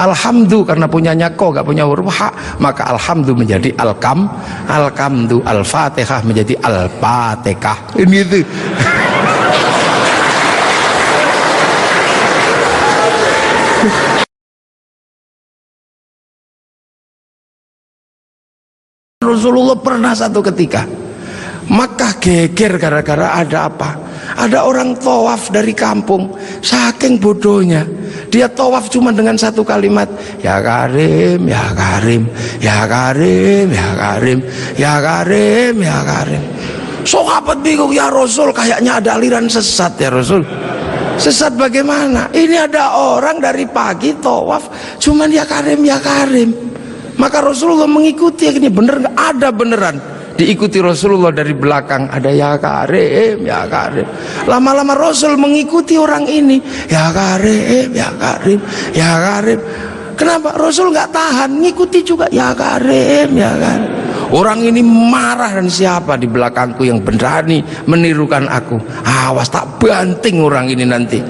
Alhamdu karena punyanya ko, gak punya huruf ha, maka alhamdu menjadi alkamdu, al-fatihah menjadi al-fatihah. Ini itu. Rasulullah pernah satu ketika Makkah geger gara-gara ada apa? Ada orang tawaf dari kampung, saking bodohnya dia tawaf cuma dengan satu kalimat, ya Karim, ya Karim, ya Karim, ya Karim, ya Karim, ya Karim. Sahabat bingung, ya Rasul, kayaknya ada aliran sesat ya Rasul. Sesat bagaimana? Ini ada orang dari pagi tawaf cuman ya Karim, ya Karim. Maka Rasulullah mengikuti, ini bener nggak? Ada beneran. Diikuti Rasulullah dari belakang, ada ya Karim, ya Karim. Lama-lama Rasul mengikuti orang ini, ya Karim, ya Karim, ya Karim. Kenapa? Rasul nggak tahan, ngikuti juga, ya Karim, ya Karim. Orang ini marah, dan siapa di belakangku yang berani menirukan aku? Awas, tak banting orang ini nanti.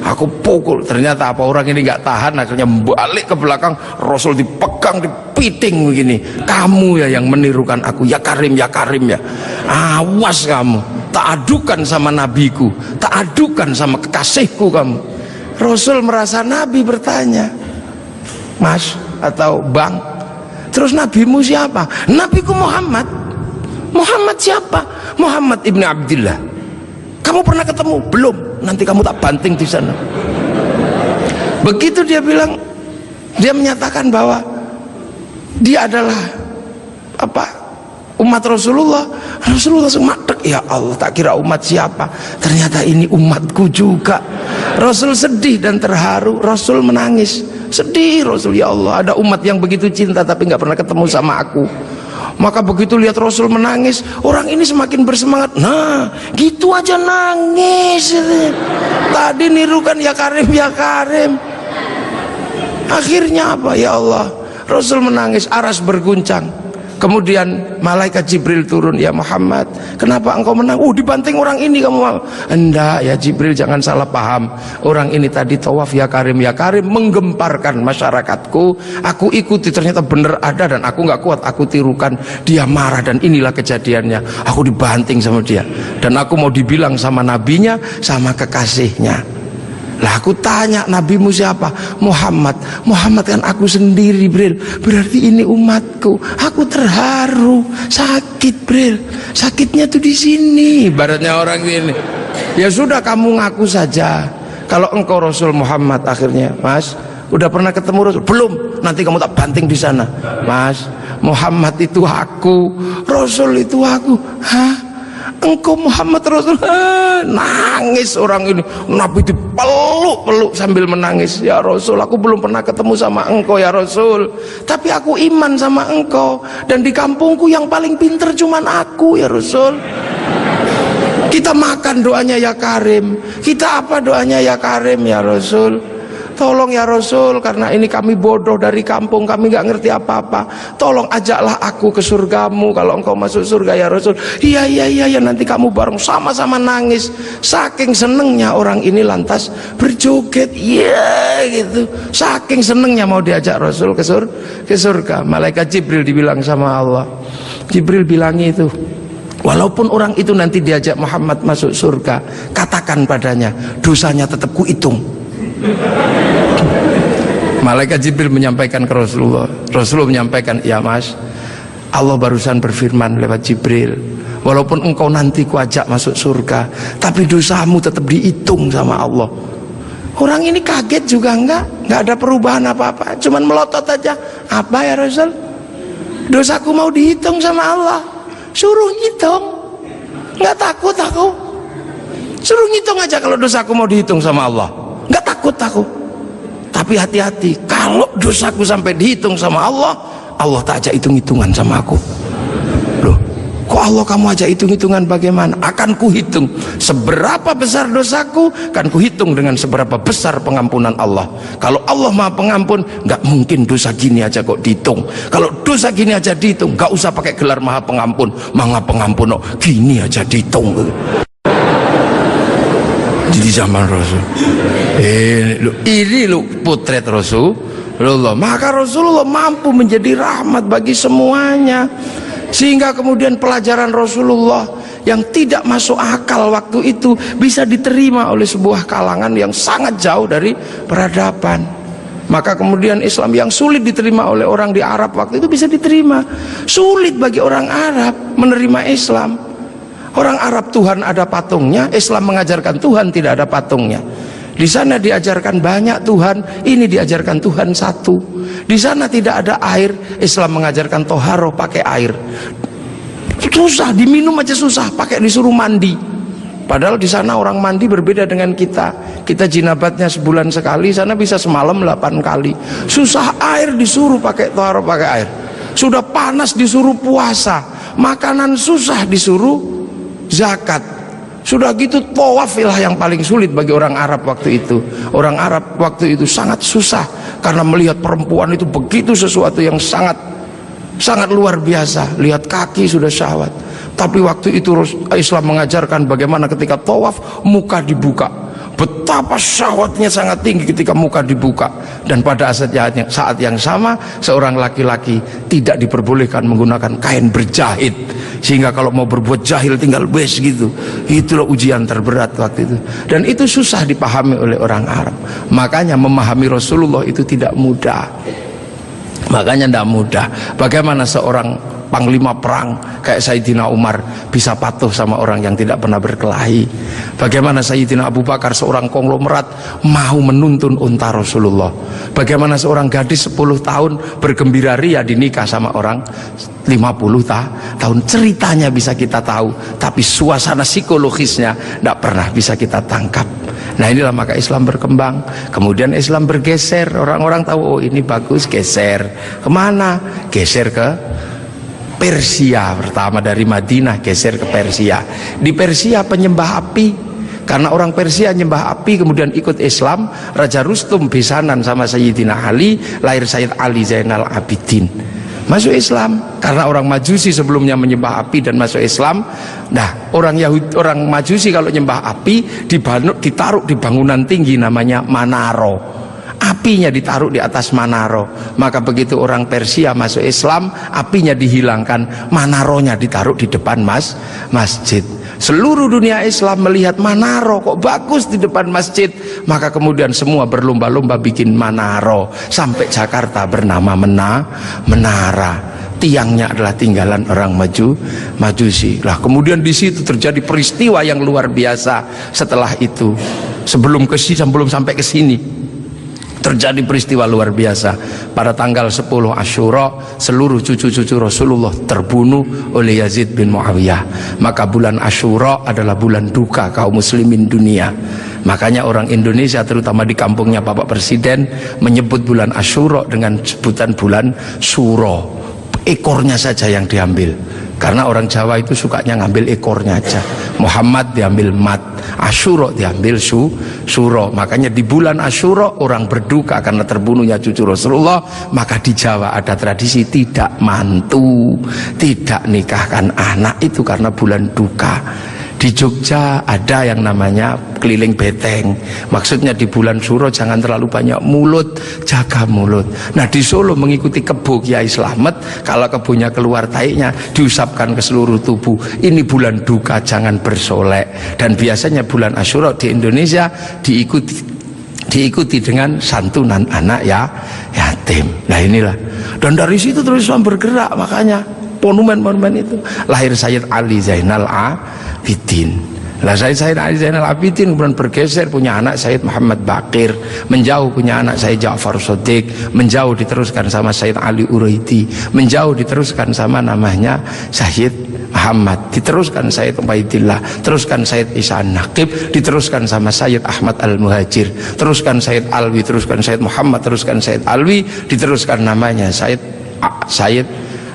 Aku pukul. Ternyata apa, orang ini nggak tahan, akhirnya balik ke belakang. Rasul dipegang, dipiting begini. Kamu ya yang menirukan aku, ya Karim, ya Karim ya. Awas kamu, tak adukan sama nabiku, tak adukan sama kekasihku kamu. Rasul merasa Nabi bertanya, Mas atau Bang, terus nabimu siapa? Nabiku Muhammad. Muhammad siapa? Muhammad ibn Abdillah. Kamu pernah ketemu? Belum. Nanti kamu tak banting di sana. Begitu dia bilang, dia menyatakan bahwa dia adalah apa? Umat Rasulullah. Rasulullah langsung matek, ya Allah, tak kira umat siapa, ternyata ini umatku juga. Rasul sedih dan terharu, Rasul menangis. Sedih Rasul, ya Allah, ada umat yang begitu cinta tapi nggak pernah ketemu sama aku. Maka begitu lihat Rasul menangis, orang ini semakin bersemangat. Nah, gitu aja nangis. Tadi nirukan ya Karim, ya Karim. Akhirnya apa? Ya Allah, Rasul menangis, aras berguncang. Kemudian malaikat Jibril turun, ya Muhammad, kenapa engkau menang? Dibanting orang ini kamu. Enggak ya Jibril, jangan salah paham. Orang ini tadi tawaf ya Karim, ya Karim, menggemparkan masyarakatku. Aku ikuti, ternyata benar ada, dan aku nggak kuat, aku tirukan. Dia marah, dan inilah kejadiannya. Aku dibanting sama dia, dan aku mau dibilang sama nabinya, sama kekasihnya. Lah aku tanya, nabimu siapa? Muhammad. Muhammad kan aku sendiri, Bril. Berarti ini umatku. Aku terharu, sakit, Bril. Sakitnya tuh di sini. Ibaratnya orang ini. Ya sudah, kamu ngaku saja kalau engkau Rasul Muhammad. Akhirnya, Mas, udah pernah ketemu Rasul? Belum. Nanti kamu tak banting di sana. Mas, Muhammad itu aku, Rasul itu aku. Hah? Engkau Muhammad Rasul? Nangis orang ini. Nabi dipeluk-peluk sambil menangis. Ya Rasul, aku belum pernah ketemu sama engkau ya Rasul, tapi aku iman sama engkau, dan di kampungku yang paling pinter cuman aku ya Rasul. Kita makan doanya ya Karim, kita apa doanya ya Karim ya Rasul. Tolong ya Rasul, karena ini kami bodoh dari kampung, kami nggak ngerti apa-apa. Tolong ajaklah aku ke surgamu kalau engkau masuk surga ya Rasul. Iya iya iya ya, nanti kamu bareng, sama-sama nangis. Saking senengnya orang ini lantas berjoget, iya gitu. Saking senengnya mau diajak Rasul ke surga. Malaikat Jibril dibilang sama Allah, Jibril bilang itu, walaupun orang itu nanti diajak Muhammad masuk surga, katakan padanya, dosanya tetap kuhitung. Malaikat Jibril menyampaikan ke Rasulullah. Rasulullah menyampaikan, ya Mas, Allah barusan berfirman lewat Jibril, walaupun engkau nanti kuajak masuk surga, tapi dosamu tetap dihitung sama Allah. Orang ini kaget juga, enggak ada perubahan apa-apa, cuman melotot aja. Apa ya Rasul? Dosaku mau dihitung sama Allah. Suruh ngitung, nggak takut aku. Suruh ngitung aja kalau dosaku mau dihitung sama Allah. Nggak takut aku, tapi hati-hati kalau dosaku sampai dihitung sama Allah, Allah tak ajak hitung-hitungan sama aku. Loh, kok Allah kamu ajak hitung-hitungan? Bagaimana? Akan kuhitung seberapa besar dosaku, akan kuhitung dengan seberapa besar pengampunan Allah. Kalau Allah Maha Pengampun, nggak mungkin dosa gini aja kok dihitung. Kalau dosa gini aja dihitung, nggak usah pakai gelar Maha Pengampun. Maha Pengampun, oh, gini aja dihitung. di zaman Rasul. Ini lu potret Rasulullah. Maka Rasulullah mampu menjadi rahmat bagi semuanya, sehingga kemudian pelajaran Rasulullah yang tidak masuk akal waktu itu bisa diterima oleh sebuah kalangan yang sangat jauh dari peradaban. Maka kemudian Islam yang sulit diterima oleh orang di Arab waktu itu bisa diterima. Sulit bagi orang Arab menerima Islam. Orang Arab Tuhan ada patungnya, Islam mengajarkan Tuhan tidak ada patungnya. Di sana diajarkan banyak Tuhan, ini diajarkan Tuhan satu. Di sana tidak ada air, Islam mengajarkan toharoh pakai air. Susah, diminum aja susah, pakai disuruh mandi. Padahal di sana orang mandi berbeda dengan kita. Kita jinabatnya sebulan sekali, sana bisa semalam 8 kali. Susah, air disuruh pakai toharoh pakai air. Sudah panas disuruh puasa, makanan susah disuruh zakat. Sudah gitu tawafilah yang paling sulit bagi orang Arab waktu itu. Orang Arab waktu itu sangat susah karena melihat perempuan itu begitu sesuatu yang sangat luar biasa. Lihat kaki sudah syahwat. Tapi waktu itu Islam mengajarkan bagaimana ketika tawaf muka dibuka. Betapa syahwatnya sangat tinggi ketika muka dibuka. Dan pada saat yang sama seorang laki-laki tidak diperbolehkan menggunakan kain berjahit, sehingga kalau mau berbuat jahil tinggal wes gitu. Itulah ujian terberat waktu itu. Dan itu susah dipahami oleh orang Arab. Makanya memahami Rasulullah itu tidak mudah. Makanya tidak mudah. Bagaimana seorang panglima perang kayak Sayyidina Umar bisa patuh sama orang yang tidak pernah berkelahi? Bagaimana Sayyidina Abu Bakar seorang konglomerat mau menuntun unta Rasulullah? Bagaimana seorang gadis 10 tahun bergembira ria dinikah sama orang 50 tahun? Ceritanya bisa kita tahu, tapi suasana psikologisnya tidak pernah bisa kita tangkap. Nah inilah maka Islam berkembang. Kemudian Islam bergeser, orang-orang tahu oh ini bagus, geser kemana? Geser ke Persia. Pertama dari Madinah geser ke Persia. Di Persia penyembah api, karena orang Persia nyembah api kemudian ikut Islam. Raja Rustum besanan sama Sayyidina Ali, lahir Sayyid Ali Zainal Abidin, masuk Islam. Karena orang Majusi sebelumnya menyembah api dan masuk Islam. Nah orang Majusi kalau nyembah api ditaruh di bangunan tinggi namanya Manaro. Apinya ditaruh di atas Manaro. Maka begitu orang Persia masuk Islam, apinya dihilangkan, Manaronya ditaruh di depan masjid. Seluruh dunia Islam melihat Manaro kok bagus di depan masjid, maka kemudian semua berlomba-lomba bikin Manaro. Sampai Jakarta bernama Menara. Tiangnya adalah tinggalan orang Majusi. Lah kemudian di situ terjadi peristiwa yang luar biasa. Setelah itu, sebelum sampai ke sini, terjadi peristiwa luar biasa. Pada tanggal 10 Asyura, seluruh cucu-cucu Rasulullah terbunuh oleh Yazid bin Muawiyah. Maka bulan Asyura adalah bulan duka kaum muslimin dunia. Makanya orang Indonesia terutama di kampungnya Bapak Presiden menyebut bulan Asyura dengan sebutan bulan Suro. Ekornya saja yang diambil, karena orang Jawa itu sukanya ngambil ekornya aja. Muhammad diambil mat, Asyura diambil suro. Makanya di bulan Asyura orang berduka karena terbunuhnya cucu Rasulullah. Maka di Jawa ada tradisi tidak mantu, tidak nikahkan anak, itu karena bulan duka. Di Jogja ada yang namanya keliling beteng. Maksudnya di bulan Suro jangan terlalu banyak mulut, jaga mulut. Nah di Solo mengikuti kebo Kiai Slamet, kalau kebonya keluar taiknya diusapkan ke seluruh tubuh. Ini bulan duka, jangan bersolek. Dan biasanya bulan Asyura di Indonesia diikuti dengan santunan anak yatim. Nah inilah. Dan dari situ terus Islam bergerak. Makanya monumen-monumen itu lahir Sayyid Ali Zainal Abidin. Lah Sayyid Ali Zainal Abidin kemudian bergeser punya anak Sayyid Muhammad Baqir, menjauh punya anak Sayyid Ja'far Shadiq, menjauh diteruskan sama Sayyid Ali Uraidi, menjauh diteruskan sama namanya Sayyid Muhammad, diteruskan Sayyid Ubaidillah, teruskan Sayyid Isa Naqib, diteruskan sama Sayyid Ahmad Al-Muhajir, teruskan Sayyid Alwi, teruskan Sayyid Muhammad, teruskan Sayyid Alwi, diteruskan namanya Sayyid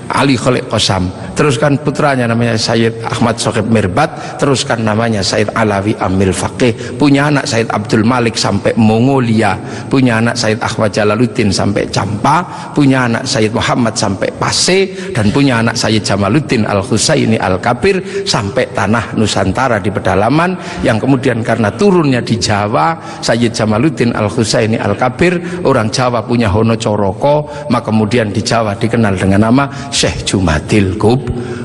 Ali Khalid Qasam, teruskan putranya namanya Sayyid Ahmad Sohib Mirbat, teruskan namanya Sayyid Alawi Amil Faqih, punya anak Sayyid Abdul Malik sampai Mongolia, punya anak Sayyid Ahmad Jalaluddin sampai Campa, punya anak Sayyid Muhammad sampai Pase, dan punya anak Sayyid Jamaluddin Al-Husaini Al-Kabir sampai tanah Nusantara di pedalaman, yang kemudian karena turunnya di Jawa, Sayyid Jamaluddin Al-Husaini Al-Kabir orang Jawa punya Hono Coroko, maka kemudian di Jawa dikenal dengan nama Syekh Jumadil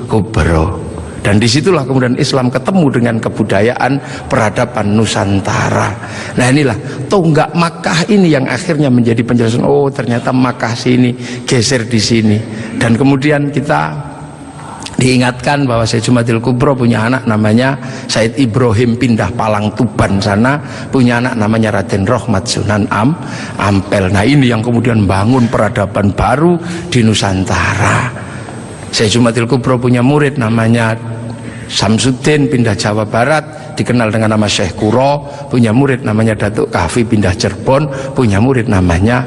Kubro. Dan disitulah kemudian Islam ketemu dengan kebudayaan peradaban Nusantara. Nah inilah tonggak Makkah ini yang akhirnya menjadi penjelasan, oh ternyata Makkah sini geser di sini. Dan kemudian kita diingatkan bahwa Syekh Jumadil Kubro punya anak namanya Said Ibrahim pindah Palang Tuban sana, punya anak namanya Raden Rohmat Sunan Ampel. Nah ini yang kemudian bangun peradaban baru di Nusantara. Syekh Jumadil Kubro punya murid namanya Samsuddin pindah Jawa Barat, dikenal dengan nama Syekh Kuro, punya murid namanya Datuk Kahfi pindah Cirebon, punya murid namanya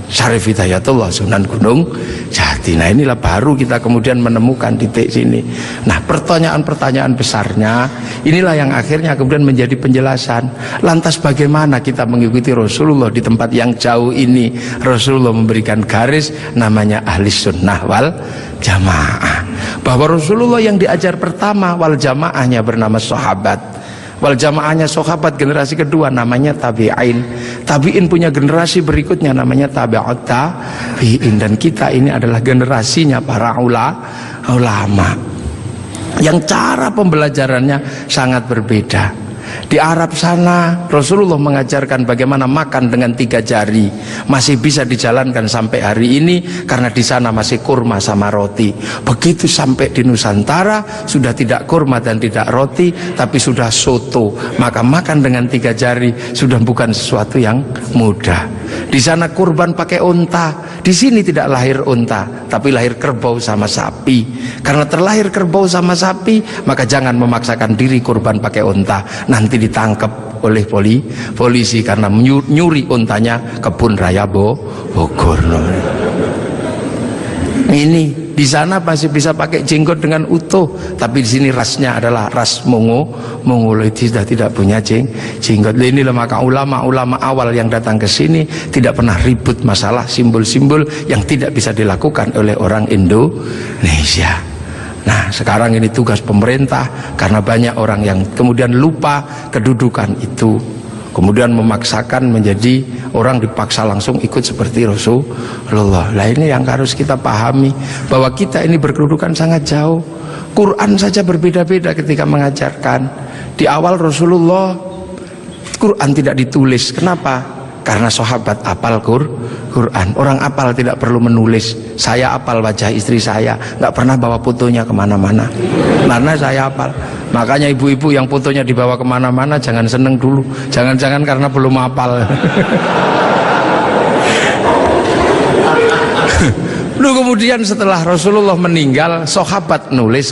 Syarif Hidayatullah Sunan Gunung Jati. Nah inilah baru kita kemudian menemukan titik sini. Nah pertanyaan-pertanyaan besarnya inilah yang akhirnya kemudian menjadi penjelasan. Lantas bagaimana kita mengikuti Rasulullah di tempat yang jauh ini? Rasulullah memberikan garis namanya ahli sunnah wal jamaah, bahwa Rasulullah yang diajar pertama wal jamaahnya bernama sahabat, wal jamaahnya sahabat generasi kedua namanya tabi'in, tabi'in punya generasi berikutnya namanya tabi'ut tabi'in, dan kita ini adalah generasinya para ulama yang cara pembelajarannya sangat berbeda. Di Arab sana Rasulullah mengajarkan bagaimana makan dengan 3 jari, masih bisa dijalankan sampai hari ini karena di sana masih kurma sama roti. Begitu sampai di Nusantara sudah tidak kurma dan tidak roti, tapi sudah soto, maka makan dengan 3 jari sudah bukan sesuatu yang mudah. Di sana kurban pakai unta, di sini tidak lahir unta tapi lahir kerbau sama sapi. Karena terlahir kerbau sama sapi, maka jangan memaksakan diri kurban pakai unta, nanti ditangkap oleh polisi karena nyuri untanya kebun raya Bogor. Ini di sana masih bisa pakai jenggot dengan utuh, tapi di sini rasnya adalah ras Mongoloid, sudah tidak punya jenggot. Inilah maka ulama-ulama awal yang datang ke sini tidak pernah ribut masalah simbol-simbol yang tidak bisa dilakukan oleh orang Indonesia. Nah sekarang ini tugas pemerintah, karena banyak orang yang kemudian lupa kedudukan itu, kemudian memaksakan menjadi orang dipaksa langsung ikut seperti Rasulullah. Nah ini yang harus kita pahami, bahwa kita ini berkedudukan sangat jauh. Quran saja berbeda-beda ketika mengajarkan. Di awal Rasulullah Quran tidak ditulis. Kenapa? Karena sahabat apal Quran. Orang apal tidak perlu menulis. Saya apal wajah istri saya, nggak pernah bawa fotonya kemana-mana, karena saya apal. Makanya ibu-ibu yang fotonya dibawa kemana-mana jangan seneng dulu, jangan-jangan karena belum apal. Lalu kemudian setelah Rasulullah meninggal, sahabat nulis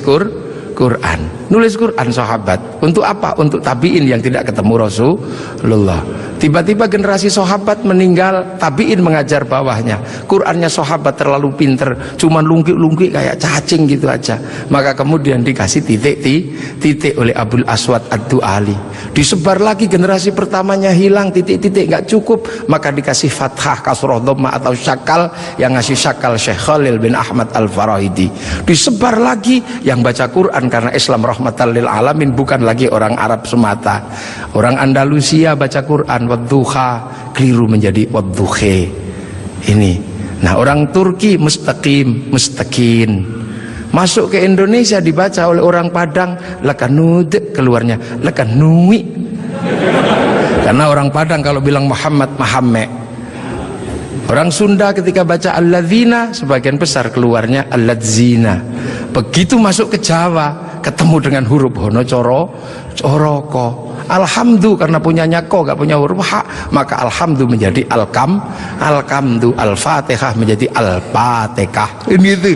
Quran, nulis Quran sahabat. Untuk apa? Untuk tabiin yang tidak ketemu Rasulullah. Tiba-tiba generasi sahabat meninggal, tabiin mengajar bawahnya. Qurannya sahabat terlalu pinter, cuman lungkik-lungkik kayak cacing gitu aja. Maka kemudian dikasih titik oleh Abul Aswad Ad-Du'ali. Disebar lagi, generasi pertamanya hilang, titik-titik nggak cukup, maka dikasih fathah, kasroh, dhamma atau syakal. Yang ngasih syakal Syekh Khalil bin Ahmad Al-Farahidi. Disebar lagi, yang baca Quran karena Islam rahmatan lil alamin, bukan lagi orang Arab semata. Orang Andalusia baca Quran wadduha, keliru menjadi wadduhe. Ini. Nah, orang Turki mustaqim, mustaqin. Masuk ke Indonesia dibaca oleh orang Padang lakanud, keluarnya lakanui. Karena orang Padang kalau bilang Muhammad Mahamme. Orang Sunda ketika baca alladzina, sebagian besar keluarnya alladzina. Begitu masuk ke Jawa ketemu dengan huruf hono coroko. Alhamdu karena punyanya ko, gak punya huruf ha, maka alhamdu menjadi alkamdu, al-fatihah menjadi al-fatihah. Ini itu.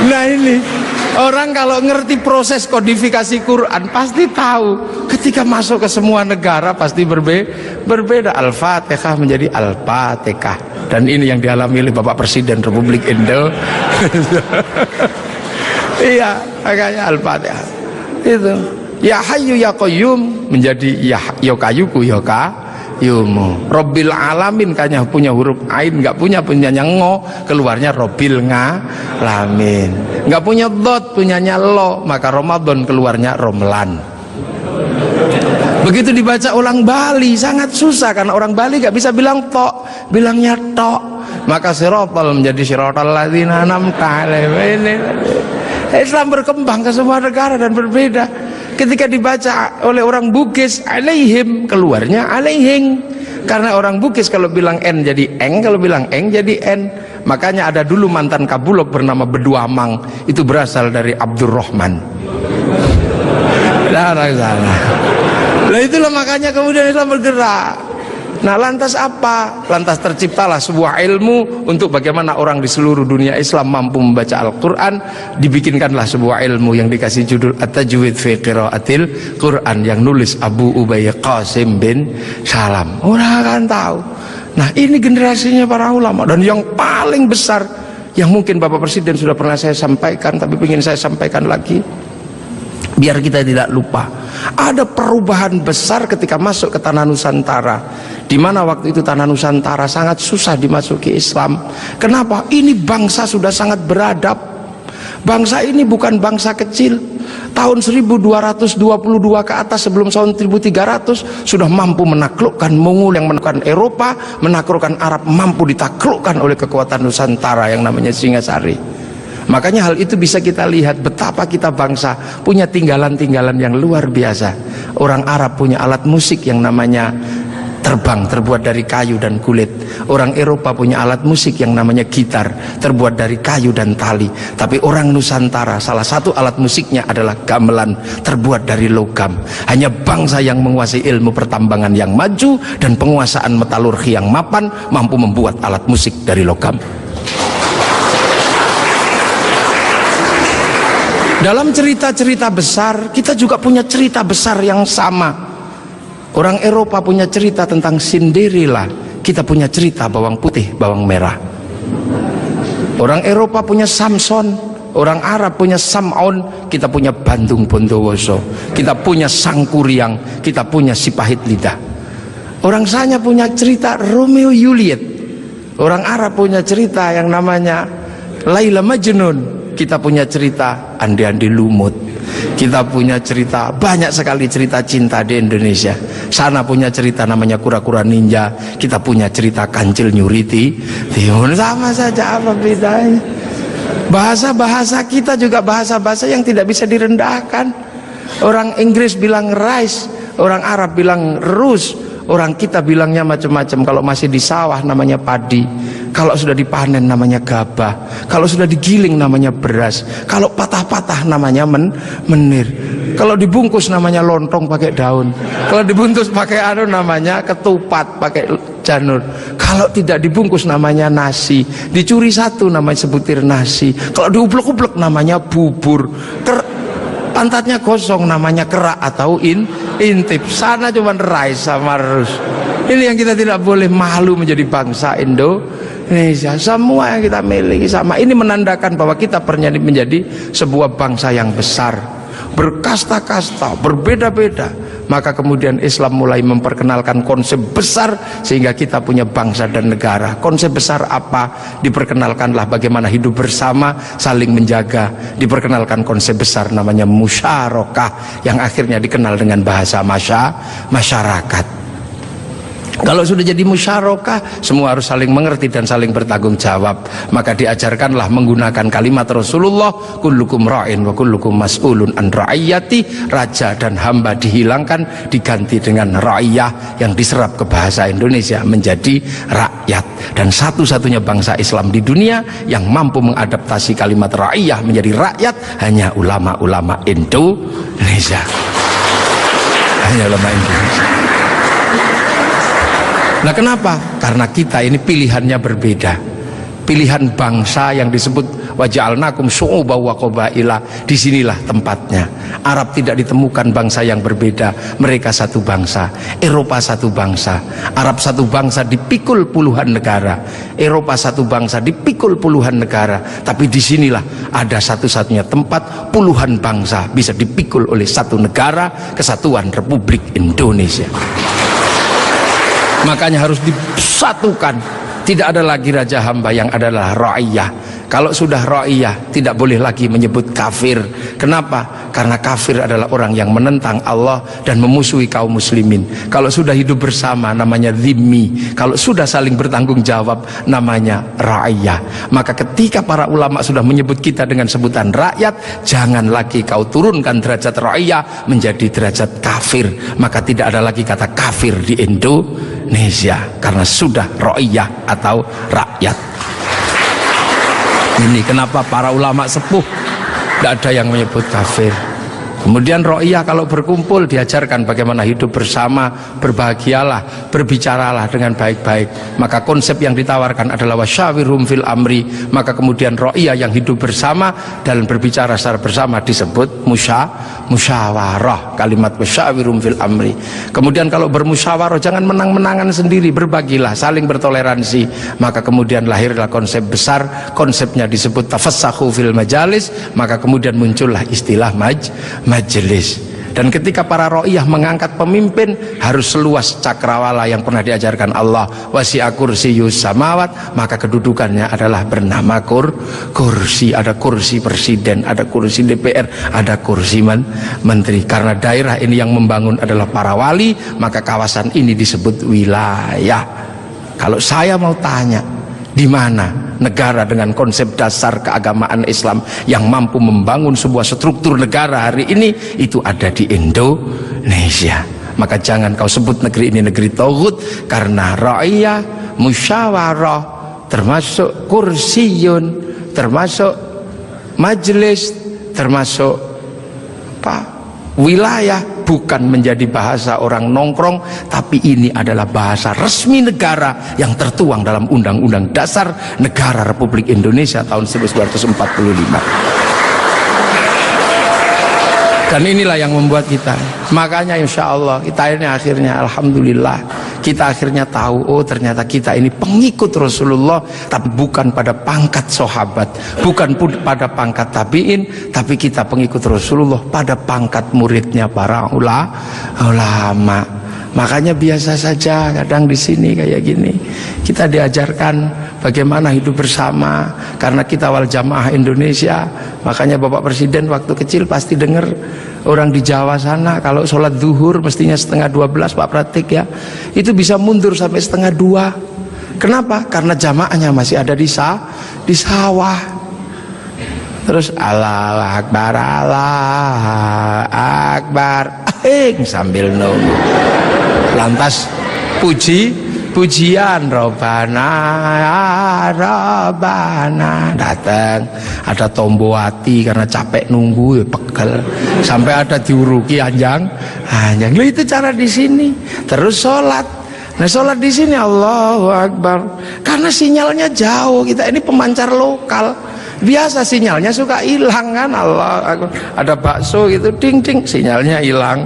Nah ini Orang kalau ngerti proses kodifikasi Quran pasti tahu. Ketika masuk ke semua negara pasti berbeda. Al-Fatihah menjadi Al-Fatihah. Dan ini yang dialami oleh Bapak Presiden Republik Indo. Iya, makanya Al-Fatihah. Itu. Ya Hayyu Ya Qayyum menjadi Ya Kayuku Ya Yumu. Robbil Alamin kayaknya punya huruf Ain, nggak punyanya Ngo, keluarnya Robbil Ngalamin. Nggak punya Dot, punyanya Lo, maka Ramadan keluarnya Romlan. Begitu dibaca ulang Bali sangat susah karena orang Bali nggak bisa bilang tok, bilangnya tok. Maka sirotol menjadi sirotol ladzina an'amta alaihim. Islam berkembang ke semua negara dan berbeda. Ketika dibaca oleh orang Bugis alaihim, keluarnya alaihing. Karena orang Bugis kalau bilang N jadi eng, kalau bilang eng jadi N. Makanya ada dulu mantan Kabulok bernama Beduamang, itu berasal dari Abdurrahman. Nah itulah makanya kemudian Islam bergerak. Nah lantas apa? Lantas terciptalah sebuah ilmu untuk bagaimana orang di seluruh dunia Islam mampu membaca Al-Quran. Dibikinkanlah sebuah ilmu yang dikasih judul At-Tajwid fi Qiraatil Quran, yang nulis Abu Ubay Qasim bin Salam. Orang akan tahu. Nah ini generasinya para ulama. Dan yang paling besar, yang mungkin Bapak Presiden sudah pernah saya sampaikan, tapi ingin saya sampaikan lagi biar kita tidak lupa. Ada perubahan besar ketika masuk ke tanah Nusantara, di mana waktu itu tanah Nusantara sangat susah dimasuki Islam. Kenapa? Ini bangsa sudah sangat beradab. Bangsa ini bukan bangsa kecil. Tahun 1222 ke atas sebelum tahun 1300 sudah mampu menaklukkan Mongol yang menaklukkan Eropa, menaklukkan Arab, mampu ditaklukkan oleh kekuatan Nusantara yang namanya Singasari. Makanya hal itu bisa kita lihat betapa kita bangsa punya tinggalan-tinggalan yang luar biasa. Orang Arab punya alat musik yang namanya terbang, terbuat dari kayu dan kulit. Orang Eropa punya alat musik yang namanya gitar, terbuat dari kayu dan tali. Tapi orang Nusantara salah satu alat musiknya adalah gamelan, terbuat dari logam. Hanya bangsa yang menguasai ilmu pertambangan yang maju dan penguasaan metalurgi yang mapan mampu membuat alat musik dari logam. Dalam cerita-cerita besar, kita juga punya cerita besar yang sama. Orang Eropa punya cerita tentang Cinderella, kita punya cerita bawang putih, bawang merah. Orang Eropa punya Samson, orang Arab punya Sam'on, kita punya Bandung Bondowoso. Kita punya Sangkuriang, kita punya si pahit lidah. Orang Sanya punya cerita Romeo Juliet. Orang Arab punya cerita yang namanya Laila Majnun. Kita punya cerita Andi-Andi Lumut. Kita punya cerita, banyak sekali cerita cinta di Indonesia. Sana punya cerita namanya Kura-Kura Ninja. Kita punya cerita Kancil Nyuriti. Sama saja, apa bedanya? Bahasa-bahasa kita juga bahasa-bahasa yang tidak bisa direndahkan. Orang Inggris bilang rice, orang Arab bilang rus, orang kita bilangnya macam-macam. Kalau masih di sawah namanya padi, kalau sudah dipanen namanya gabah, kalau sudah digiling namanya beras, kalau patah-patah namanya menir, kalau dibungkus namanya lontong pakai daun, kalau dibungkus pakai namanya ketupat pakai janur, kalau tidak dibungkus namanya nasi, dicuri satu namanya sebutir nasi, kalau diuplek-uplek namanya bubur, pantatnya gosong namanya kerak atau intip. Sana cuma rice sama rus. Ini yang kita tidak boleh malu menjadi bangsa Indonesia. Semua yang kita miliki sama. Ini menandakan bahwa kita pernah menjadi sebuah bangsa yang besar, berkasta-kasta, berbeda-beda. Maka kemudian Islam mulai memperkenalkan konsep besar sehingga kita punya bangsa dan negara. Konsep besar apa? Diperkenalkanlah bagaimana hidup bersama, saling menjaga. Diperkenalkan konsep besar namanya musyarakah, yang akhirnya dikenal dengan bahasa masyarakat. Kalau sudah jadi musyarakah, semua harus saling mengerti dan saling bertanggung jawab. Maka diajarkanlah menggunakan kalimat Rasulullah, kullukum ra'in wa kullukum mas'ulun an ra'iyati. Raja dan hamba dihilangkan, diganti dengan ra'iyah, yang diserap ke bahasa Indonesia menjadi rakyat. Dan satu-satunya bangsa Islam di dunia yang mampu mengadaptasi kalimat ra'iyah menjadi rakyat hanya ulama-ulama Indonesia. Hanya ulama Indonesia. Nah kenapa? Karena kita ini pilihannya berbeda. Pilihan bangsa yang disebut wa ja'alnakum syu'uban wa qabaila. Disinilah tempatnya. Arab tidak ditemukan bangsa yang berbeda, mereka satu bangsa. Eropa satu bangsa, Arab satu bangsa dipikul puluhan negara, Eropa satu bangsa dipikul puluhan negara. Tapi disinilah ada satu-satunya tempat puluhan bangsa bisa dipikul oleh satu negara, Kesatuan Republik Indonesia. Makanya harus disatukan. Tidak ada lagi raja hamba, yang adalah ra'iyah. Kalau sudah ra'iyah, tidak boleh lagi menyebut kafir. Kenapa? Karena kafir adalah orang yang menentang Allah dan memusuhi kaum muslimin. Kalau sudah hidup bersama, namanya dhimmi. Kalau sudah saling bertanggung jawab, namanya ra'iyah. Maka ketika para ulama sudah menyebut kita dengan sebutan rakyat, jangan lagi kau turunkan derajat ra'iyah menjadi derajat kafir. Maka tidak ada lagi kata kafir di Indonesia, karena sudah ra'iyah atau rakyat. Ini kenapa para ulama sepuh tidak ada yang menyebut kafir. Kemudian ra'iyah kalau berkumpul diajarkan bagaimana hidup bersama, berbahagialah, berbicaralah dengan baik-baik. Maka konsep yang ditawarkan adalah wasyawirhum fil amri. Maka kemudian ra'iyah yang hidup bersama dan berbicara secara bersama disebut musyawarah. Kalimat wasyawirhum fil amri. Kemudian kalau bermusyawarah jangan menang-menangan sendiri, berbagilah, saling bertoleransi. Maka kemudian lahirlah konsep besar, konsepnya disebut tafassahu fil majalis. Maka kemudian muncullah istilah majelis. Dan ketika para ra'iyah mengangkat pemimpin, harus seluas cakrawala yang pernah diajarkan Allah, wasi'a kursiyus samawat. Maka kedudukannya adalah bernama kursi. Ada kursi presiden, ada kursi DPR, ada kursi menteri. Karena daerah ini yang membangun adalah para wali, maka kawasan ini disebut wilayah. Kalau saya mau tanya, di mana negara dengan konsep dasar keagamaan Islam yang mampu membangun sebuah struktur negara hari ini? Itu ada di Indonesia. Maka jangan kau sebut negeri ini negeri tauhid, karena ra'iyah, musyawarah, termasuk kursiyun, termasuk majelis, termasuk wilayah, bukan menjadi bahasa orang nongkrong, tapi ini adalah bahasa resmi negara yang tertuang dalam Undang-Undang Dasar Negara Republik Indonesia tahun 1945. Dan inilah yang membuat kita, makanya insya Allah kita ini akhirnya alhamdulillah, kita akhirnya tahu, oh ternyata kita ini pengikut Rasulullah, tapi bukan pada pangkat sahabat, bukan pun pada pangkat tabi'in, tapi kita pengikut Rasulullah pada pangkat muridnya para ulama. Makanya biasa saja kadang di sini kayak gini kita diajarkan bagaimana hidup bersama, karena kita wal jamaah Indonesia. Makanya Bapak Presiden waktu kecil pasti dengar orang di Jawa sana kalau sholat zuhur mestinya 11:30, Pak Pratik ya, itu bisa mundur sampai 1:30. Kenapa? Karena jamaahnya masih ada di sawah. Terus Allahu Akbar, Allahu Akbar, sambil nunggu. Lantas pujian Robana datang, ada Tombowati karena capek nunggu ya pegel, sampai ada diuruki anjang. Itu cara di sini. Terus sholat. Nah sholat di sini Allahu Akbar, karena sinyalnya jauh, kita ini pemancar lokal. Biasa sinyalnya suka hilang kan. Allah, ada bakso gitu, ding ding, sinyalnya hilang.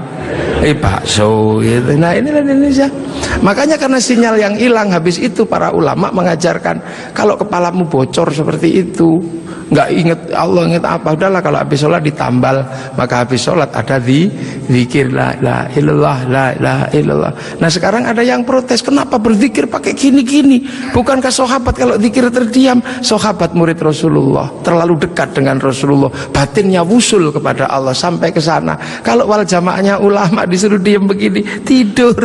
Bakso gitu. Nah inilah Indonesia. Makanya karena sinyal yang hilang, habis itu para ulama mengajarkan kalau kepalamu bocor seperti itu, nggak inget Allah, inget apa, udahlah kalau habis sholat ditambal. Maka habis sholat ada zikir la ilaha illallah, la ilaha illallah. Nah sekarang ada yang protes, kenapa berzikir pakai gini-gini? Bukankah sahabat kalau zikir terdiam? Sahabat murid Rasulullah terlalu dekat dengan Rasulullah, batinnya wusul kepada Allah sampai ke sana. Kalau wal jamaahnya ulama disuruh diam begini, tidur.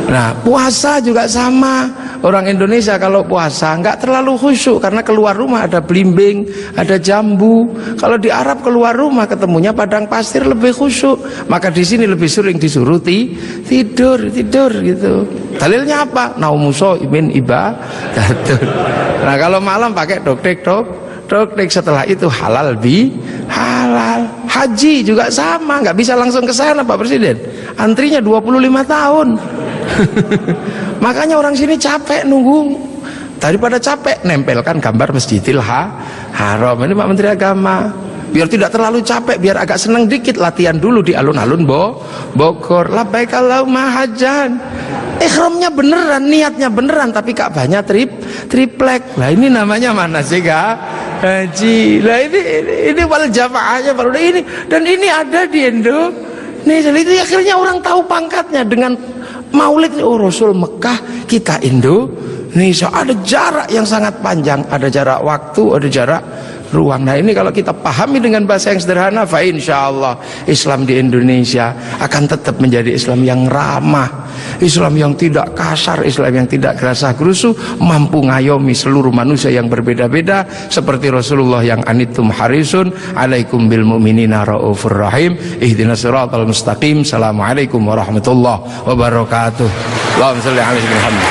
Nah puasa juga sama. Orang Indonesia kalau puasa nggak terlalu khusyuk, karena keluar rumah ada belimbing, ada jambu. Kalau di Arab keluar rumah ketemunya padang pasir, lebih khusyuk. Maka di sini lebih sering disuruh tidur gitu. Dalilnya apa? Naumuso imin ibadatun. Nah kalau malam pakai doktek. Setelah itu halal halal. Haji juga sama, nggak bisa langsung ke sana Pak Presiden. Antrinya 25 tahun. Makanya orang sini capek nunggu daripada capek nempelkan gambar Masjidil Haram. Ini Pak Menteri Agama, biar tidak terlalu capek, biar agak seneng dikit, latihan dulu di alun-alun Bogor. Labbaik Allahumma hajjan, ihramnya beneran, niatnya beneran, tapi Ka'bahnya triplek. Lah ini namanya mana sih haji? Lah ini wal jamaahnya baru ini, dan ini ada di Indonesia. Itu akhirnya orang tahu pangkatnya dengan Maulid. Oh, Rasul Mekah, kita Indonesia. Ada jarak yang sangat panjang, ada jarak waktu, ada jarak ruang. Nah ini kalau kita pahami dengan bahasa yang sederhana, fa insyaallah Islam di Indonesia akan tetap menjadi Islam yang ramah, Islam yang tidak kasar, Islam yang tidak gerasah gerusu, mampu ngayomi seluruh manusia yang berbeda-beda, seperti Rasulullah yang anittum harisun alaikum bil mu'minina raufur rahim ihdinas siratal mustaqim. Assalamualaikum warahmatullahi wabarakatuh. Allahumma shalli ala Muhammad.